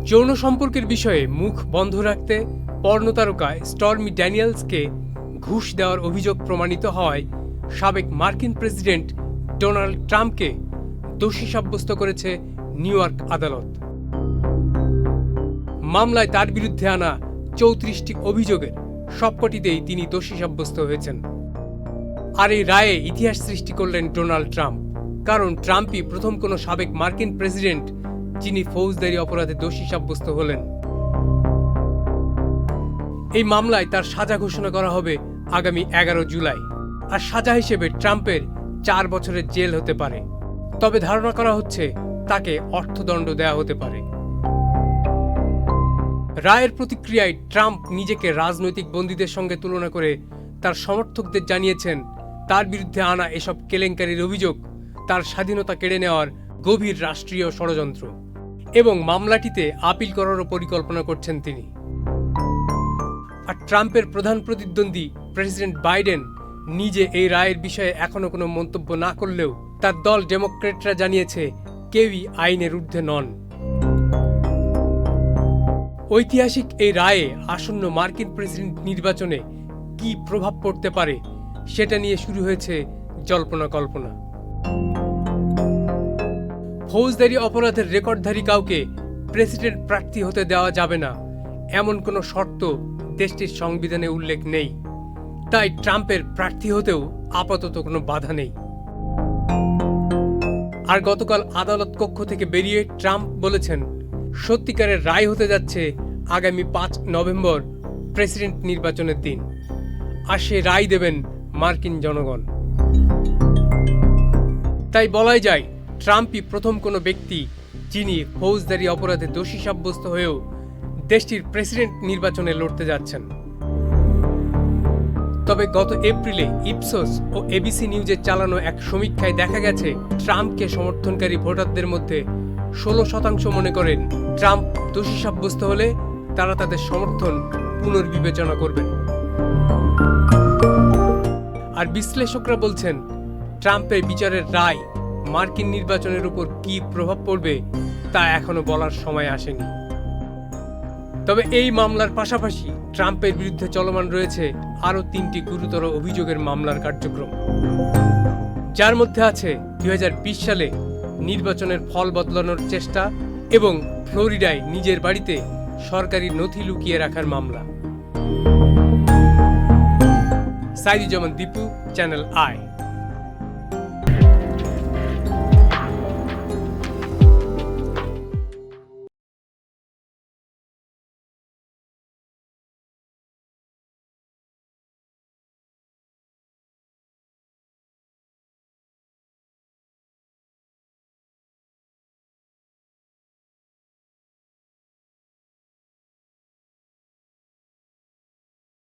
যৌন সম্পর্কের বিষয়ে মুখ বন্ধ রাখতে পর্নোতারকা স্টর্মি ড্যানিয়েলসকে ঘুষ দেওয়ার অভিযোগ প্রমাণিত হওয়ায় সাবেক মার্কিন প্রেসিডেন্ট ডোনাল্ড ট্রাম্পকে দোষী সাব্যস্ত করেছে নিউ ইয়র্ক আদালত। মামলায় তার বিরুদ্ধে আনা ৩৪টি অভিযোগের সবকটিতেই তিনি দোষী সাব্যস্ত হয়েছেন। আর এই রায়ে ইতিহাস সৃষ্টি করলেন ডোনাল্ড ট্রাম্প, কারণ ট্রাম্পই প্রথম কোনো সাবেক মার্কিন প্রেসিডেন্ট যিনি ফৌজদারি অপরাধে দোষী সাব্যস্ত হলেন। এই মামলায় তার সাজা ঘোষণা করা হবে আগামী ১১ জুলাই, আর সাজা হিসেবে ট্রাম্পের ৪ বছরের জেল হতে পারে। তবে ধারণা করা হচ্ছে তাকে অর্থদণ্ড দেওয়া হতে পারে। রায়ের প্রতিক্রিয়ায় ট্রাম্প নিজেকে রাজনৈতিক বন্দীদের সঙ্গে তুলনা করে তার সমর্থকদের জানিয়েছেন তার বিরুদ্ধে আনা এসব কেলেঙ্কারির অভিযোগ তার স্বাধীনতা কেড়ে নেওয়ার গভীর রাষ্ট্রীয় ষড়যন্ত্র, এবং মামলাটিতে আপিল করারও পরিকল্পনা করছেন তিনি। আর ট্রাম্পের প্রধান প্রতিদ্বন্দ্বী প্রেসিডেন্ট বাইডেন নিজে এই রায়ের বিষয়ে এখনো কোনো মন্তব্য না করলেও তার দল ডেমোক্র্যাটরা জানিয়েছে কেউই আইনের ঊর্ধ্বে নন। ঐতিহাসিক এই রায়ে আসন্ন মার্কিন প্রেসিডেন্ট নির্বাচনে কি প্রভাব পড়তে পারে সেটা নিয়ে শুরু হয়েছে জল্পনা কল্পনা। ফৌজদারি অপরাধের রেকর্ডধারী কাউকে প্রেসিডেন্ট প্রার্থী হতে দেওয়া যাবে না, এমন কোনো শর্ত দেশটির সংবিধানে উল্লেখ নেই। তাই ট্রাম্পের প্রার্থী হতেও আপাতত কোনো বাধা নেই। আর গতকাল আদালত কক্ষ থেকে বেরিয়ে ট্রাম্প বলেছেন সত্যিকারের রায় হতে যাচ্ছে আগামী ৫ নভেম্বর প্রেসিডেন্ট নির্বাচনের দিন, আর সে রায় দেবেন মার্কিন জনগণ। তাই বলাই যায় ট্রাম্পই প্রথম কোনো ব্যক্তি যিনি ফৌজদারি অপরাধে দোষী সাব্যস্ত হয়েও দেশটির প্রেসিডেন্ট নির্বাচনে লড়তে যাচ্ছেন। তবে গত এপ্রিলে ইপসোস ও এবিসি নিউজে চালানো এক সমীক্ষায় দেখা গেছে ট্রাম্পকে সমর্থনকারী ভোটারদের মধ্যে ১৬% মনে করেন ট্রাম্প দোষী সাব্যস্ত হলে তারা তাদের সমর্থন পুনর্বিবেচনা করবেন। আর বিশ্লেষকরা বলছেন ট্রাম্পের বিচারের রায় মার্কিন নির্বাচনের উপর কি প্রভাব পড়বে তা এখনো বলার সময় আসেনি। তবে এই মামলার পাশাপাশি ট্রাম্পের বিরুদ্ধে চলমান রয়েছে আরও ৩টি গুরুতর অভিযোগের মামলার কার্যক্রম, যার মধ্যে আছে ২০২০ সালে নির্বাচনের ফল বদলানোর চেষ্টা এবং ফ্লোরিডায় নিজের বাড়িতে সরকারি নথি লুকিয়ে রাখার মামলা। Saiduzzaman Dipu, channel I.